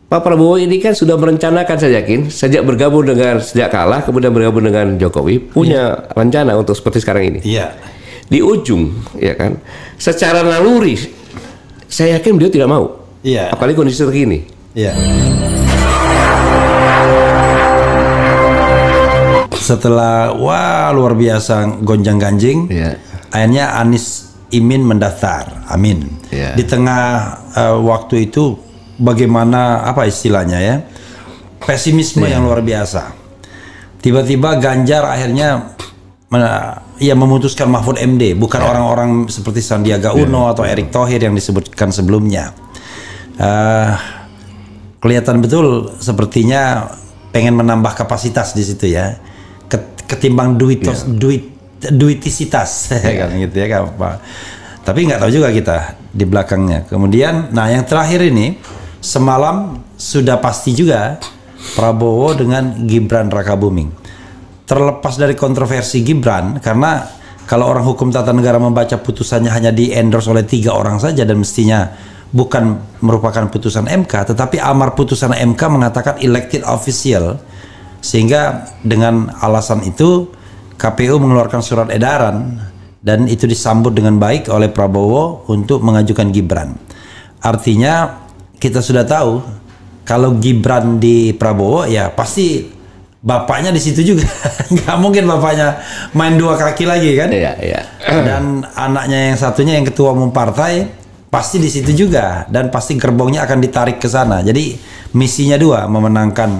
Pak Prabowo ini kan sudah merencanakan, saya yakin, sejak kalah kemudian bergabung dengan Jokowi, punya rencana untuk seperti sekarang ini. Iya. Di ujung, ya kan, secara naluri, saya yakin beliau tidak mau. Iya. Apalagi kondisi terkini. Iya. Setelah luar biasa gonjang-ganjing, akhirnya Anies Imin mendaftar. Amin. Di tengah waktu itu bagaimana istilahnya ya, pesimisme yang luar biasa. Tiba-tiba Ganjar akhirnya memutuskan Mahfud MD, bukan orang-orang seperti Sandiaga Uno atau Erick Thohir yang disebutkan sebelumnya. Kelihatan betul sepertinya pengen menambah kapasitas di situ ya, ketimbang duitisitas kan gitu ya Pak. Tapi nggak tahu juga kita di belakangnya. Kemudian, yang terakhir ini semalam sudah pasti juga Prabowo dengan Gibran Rakabuming. Terlepas dari kontroversi Gibran, karena kalau orang hukum tata negara membaca putusannya hanya di endorse oleh 3 orang saja dan mestinya bukan merupakan putusan MK, tetapi amar putusan MK mengatakan elected official, sehingga dengan alasan itu KPU mengeluarkan surat edaran dan itu disambut dengan baik oleh Prabowo untuk mengajukan Gibran. Artinya kita sudah tahu kalau Gibran di Prabowo ya pasti bapaknya di situ juga. Nggak mungkin bapaknya main 2 kaki lagi kan? Iya. Dan anaknya yang satunya yang ketua umum partai pasti di situ juga, dan pasti gerbongnya akan ditarik ke sana. Jadi misinya 2, memenangkan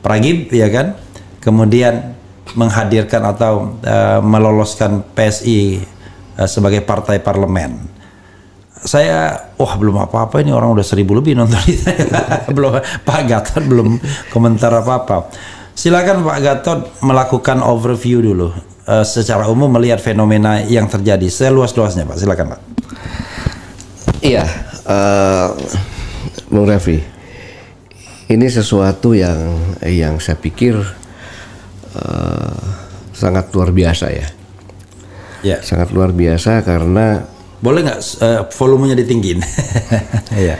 Pragib ya kan, kemudian menghadirkan atau meloloskan PSI sebagai partai parlemen. Saya belum apa-apa, ini orang udah 1000 lebih nonton belum. Pak Gatot belum komentar apa-apa. Silakan Pak Gatot melakukan overview dulu secara umum melihat fenomena yang terjadi seluas-luasnya Pak. Silakan Pak. Iya, Bung Refri, ini sesuatu yang saya pikir sangat luar biasa ya. Ya. Sangat luar biasa karena boleh nggak volumenya ditinggiin? Iya.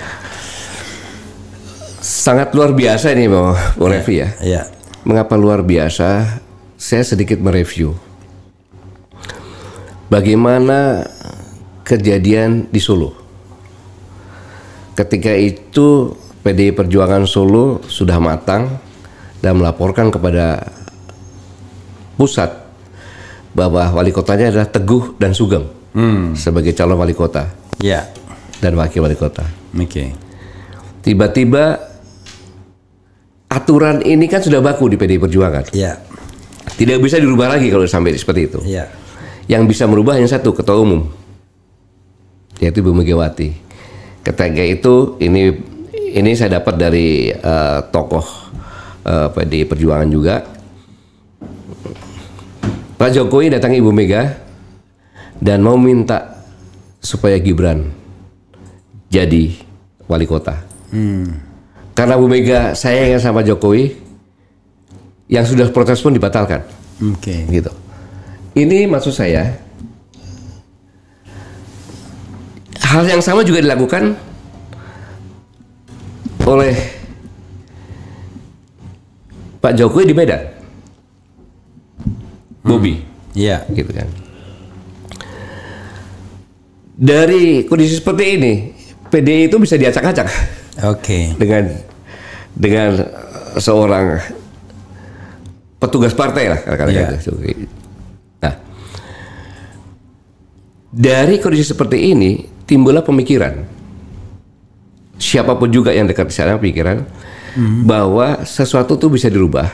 Sangat luar biasa ini Bung Refri ya. Iya. Mengapa luar biasa? Saya sedikit mereview bagaimana kejadian di Solo. Ketika itu PDI Perjuangan Solo sudah matang dan melaporkan kepada pusat bahwa wali kotanya adalah Teguh dan Sugeng sebagai calon wali kota dan wakil wali kota. Tiba-tiba aturan ini kan sudah baku di PDI Perjuangan. Tidak bisa dirubah lagi kalau sampai seperti itu. Yang bisa merubah hanya satu, ketua umum, yaitu Ibu Megawati. Ketika itu ini saya dapat dari tokoh PDI Perjuangan juga. Pak Jokowi datangi Ibu Mega dan mau minta supaya Gibran jadi wali kota. Karena Bu Mega sayang sama Jokowi, yang sudah protes pun dibatalkan. Gitu. Ini maksud saya, hal yang sama juga dilakukan oleh Pak Jokowi di Medan, Bobi, gitu kan. Dari kondisi seperti ini, PDI itu bisa diacak-acak, dengan seorang petugas partai lah, gitu. Nah, dari kondisi seperti ini timbullah pemikiran, siapapun juga yang dekat di sana, pikiran bahwa sesuatu itu bisa dirubah,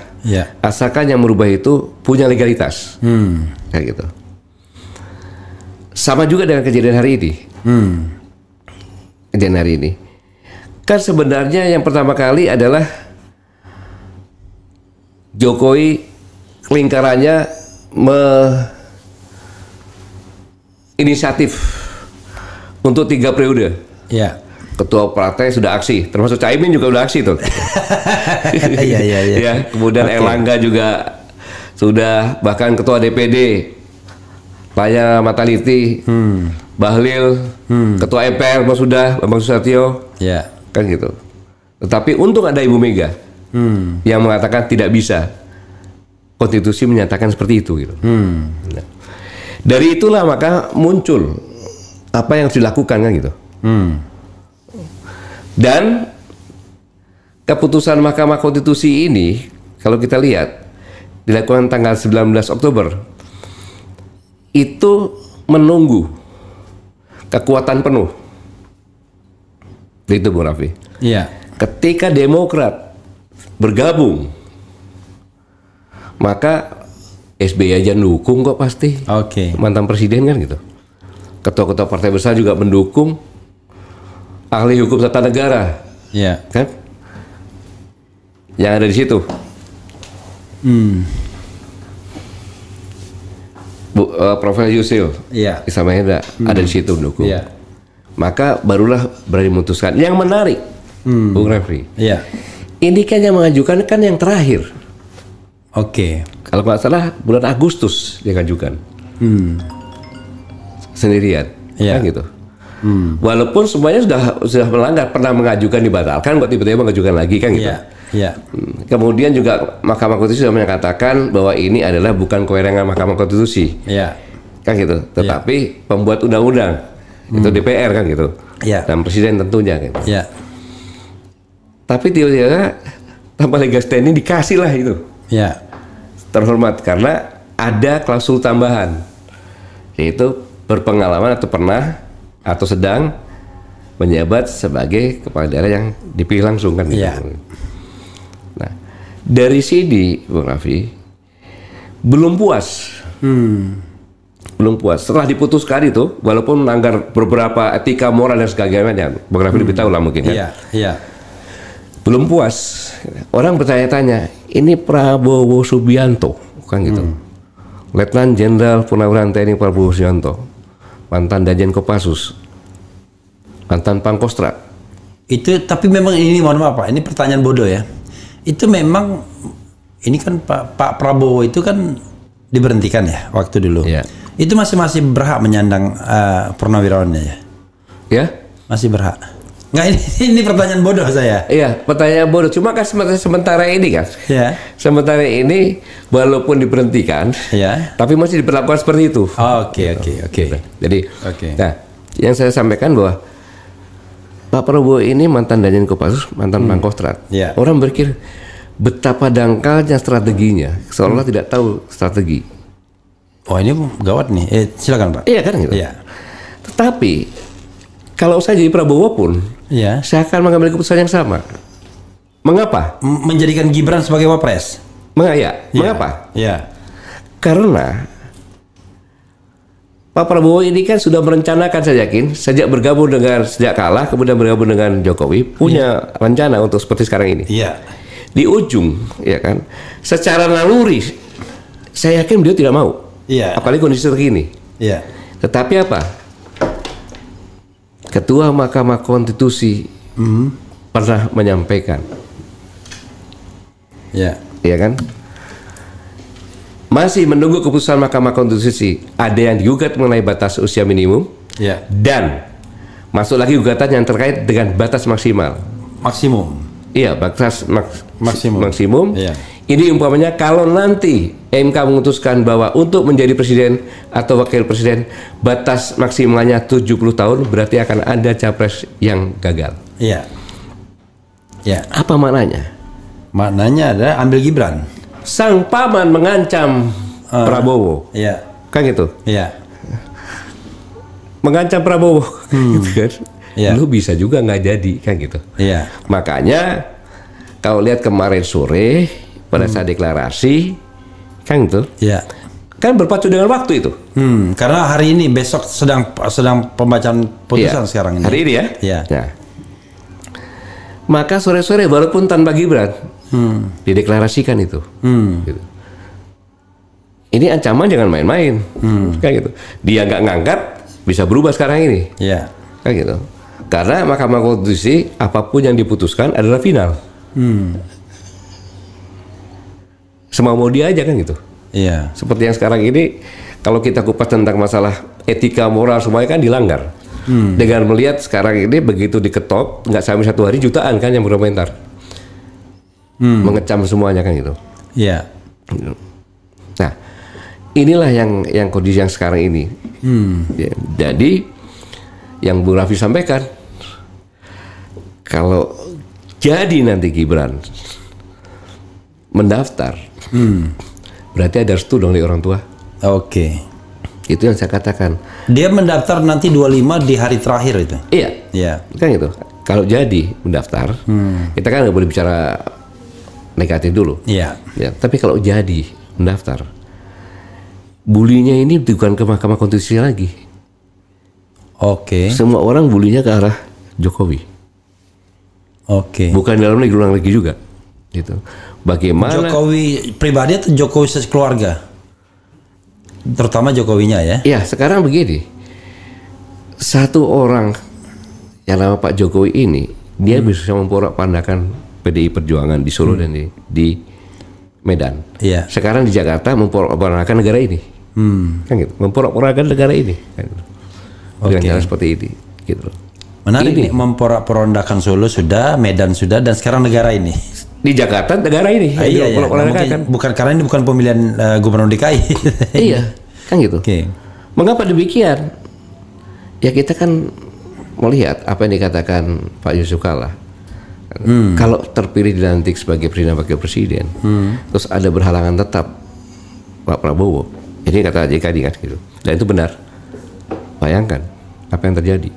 asalkan yang merubah itu punya legalitas, kayak gitu. Sama juga dengan kejadian hari ini. Kejadian hari ini, kan sebenarnya yang pertama kali adalah Jokowi lingkarannya inisiatif untuk 3 periode. Ketua partai sudah aksi, termasuk Caimin juga udah aksi tuh. Ya, kemudian Erlangga juga sudah, bahkan ketua DPD Lanya Mataliti, Bahlil, ketua MPR sudah, Bambang Susatyo, kan gitu. Tetapi untung ada Ibu Mega yang mengatakan tidak bisa. Konstitusi menyatakan seperti itu. Gitu. Nah, dari itulah maka muncul apa yang harus dilakukan kan gitu. Dan keputusan Mahkamah Konstitusi ini kalau kita lihat dilakukan tanggal 19 Oktober itu menunggu kekuatan penuh. Itu Bung Raffi. Iya. Ketika Demokrat bergabung, maka SBY aja mendukung kok pasti. Oke. Mantan presiden kan gitu. Ketua-ketua partai besar juga mendukung. Ahli hukum tata negara, Iya. kan? Yang ada di situ. Profesor Yusril Iya. Issa Mahendra ada di situ mendukung. Iya. Maka barulah berani memutuskan. Yang menarik, Bung Refri, Iya. ini kan yang mengajukan kan yang terakhir. Oke. Kalau nggak salah bulan Agustus dia ajukan. Sendirian, Iya. kan gitu. Walaupun semuanya sudah melanggar, pernah mengajukan dibatalkan, kok tiba-tiba mengajukan lagi kan gitu. Iya. Iya. Kemudian juga Mahkamah Konstitusi sudah menyatakan bahwa ini adalah bukan kewenangan Mahkamah Konstitusi, Iya. kan gitu. Tetapi pembuat undang-undang itu DPR kan gitu. Iya. Dan presiden tentunya kan. Iya. Tapi tiba-tiba tanpa legal standing dikasih lah itu Iya. terhormat karena ada klausul tambahan, yaitu berpengalaman atau pernah atau sedang menjabat sebagai kepala daerah yang dipilih langsung kan gitu. Iya. Nah, dari sini Bung Raffi belum puas. Belum puas. Setelah diputuskan itu, walaupun melanggar beberapa etika moral dan sebagainya, Bung Raffi lebih tahu lah mungkin kan. Iya. Iya. Belum puas. Orang bertanya-tanya, ini Prabowo Subianto kan gitu. Letnan Jenderal Purnawirawan TNI Prabowo Subianto, mantan Danjen Kopassus, mantan Pangkostrat. Itu tapi memang ini mohon maaf Pak, ini pertanyaan bodoh ya. Itu memang ini kan Pak Prabowo itu kan diberhentikan ya waktu dulu. Iya. Itu masih berhak menyandang purnawirawannya ya? Ya? Masih berhak. Nggak, ini pertanyaan bodoh saya. Iya, pertanyaan bodoh. Cuma kan sementara ini kan. Ya. Sementara ini walaupun diberhentikan, Ya. tapi masih diperlakukan seperti itu. Oke. Jadi, Oke. nah, yang saya sampaikan bahwa Pak Prabowo ini mantan Danjen Kopassus, mantan Pangkostrat. Iya. Orang berpikir betapa dangkalnya strateginya, seolah tidak tahu strategi. Oh ini gawat nih. Silakan Pak. Iya kan gitu. Iya. Tetapi kalau saya jadi Prabowo pun, Iya. saya akan mengambil keputusan yang sama. Mengapa? Menjadikan Gibran sebagai wapres. Mengapa? Iya. Karena Pak Prabowo ini kan sudah merencanakan, saya yakin, sejak kalah, kemudian bergabung dengan Jokowi, punya rencana untuk seperti sekarang ini. Iya. Di ujung, ya kan, secara naluri, saya yakin beliau tidak mau. Iya. Apalagi kondisi terkini. Iya. Tetapi apa? Ketua Mahkamah Konstitusi pernah menyampaikan, Iya. ya kan, masih menunggu keputusan Mahkamah Konstitusi. Ada yang digugat mengenai batas usia minimum, Iya. dan masuk lagi gugatan yang terkait dengan batas maksimal. Maksimum. Iya, batas maksimum. Iya. Ini umpamanya kalau nanti MK memutuskan bahwa untuk menjadi presiden atau wakil presiden batas maksimalnya 70 tahun, berarti akan ada capres yang gagal. Iya. Ya. Apa maknanya? Maknanya adalah ambil Gibran. Sang paman mengancam Prabowo, Iya. kan gitu. Iya. Mengancam Prabowo, gitu kan. Iya. Lu bisa juga nggak jadi, kan gitu. Iya. Makanya kalau lihat kemarin sore pada saat deklarasi, kan gitu, Iya. kan berpacu dengan waktu itu. Karena hari ini besok sedang pembacaan putusan Iya. sekarang ini. Hari ini ya. Iya. Nah, maka sore-sore walaupun tanpa Gibran dideklarasikan itu. Gitu. Ini ancaman jangan main-main, kan gitu. Dia nggak ngangkat bisa berubah sekarang ini, Iya. kan gitu. Karena Mahkamah Konstitusi apapun yang diputuskan adalah final. Semau dia aja kan gitu. Iya. Seperti yang sekarang ini, kalau kita kupas tentang masalah etika moral semuanya kan dilanggar. Dengan melihat sekarang ini begitu diketok, nggak sampai 1 hari jutaan kan yang berkomentar, mengecam semuanya kan gitu. Iya. Nah, inilah yang kondisi yang sekarang ini. Ya, jadi yang Bu Raffi sampaikan, kalau jadi nanti Gibran mendaftar, berarti ada restu dong dari orang tua. Oke. Itu yang saya katakan. Dia mendaftar nanti 25 di hari terakhir itu. Iya. Iya. Kan gitu. Kalau jadi mendaftar, kita kan nggak boleh bicara negatif dulu. Iya. Ya, tapi kalau jadi mendaftar, bulinya ini bukan ke Mahkamah Konstitusi lagi. Oke. Semua orang bulinya ke arah Jokowi. Oke. Bukan dalam negeri, luar negeri juga. Gitu. Bagaimana? Jokowi pribadi atau Jokowi sekeluarga? Terutama Jokowinya ya. Ya, sekarang begini. Satu orang yang nama Pak Jokowi ini, dia bisa memporak-pandakan PDI Perjuangan di Solo dan di Medan. Iya. Sekarang di Jakarta memporak-pandakan negara ini. Kan gitu. Memporak-pandakan negara ini. Kan gitu. Dengan cara seperti ini. Gitu. Menarik nih, memporak-porandakan Solo sudah, Medan sudah, dan sekarang negara ini. Di Jakarta negara ini. Iya, iya. Nah, mungkin bukan karena ini bukan pemilihan gubernur DKI. Iya, kan gitu. Oke. Mengapa demikian? Ya kita kan melihat apa yang dikatakan Pak Yusuf Kalla. Kalau terpilih dilantik sebagai presiden wakil presiden, terus ada berhalangan tetap Pak Prabowo. Ini kata JKD kan gitu. Dan itu benar. Bayangkan apa yang terjadi.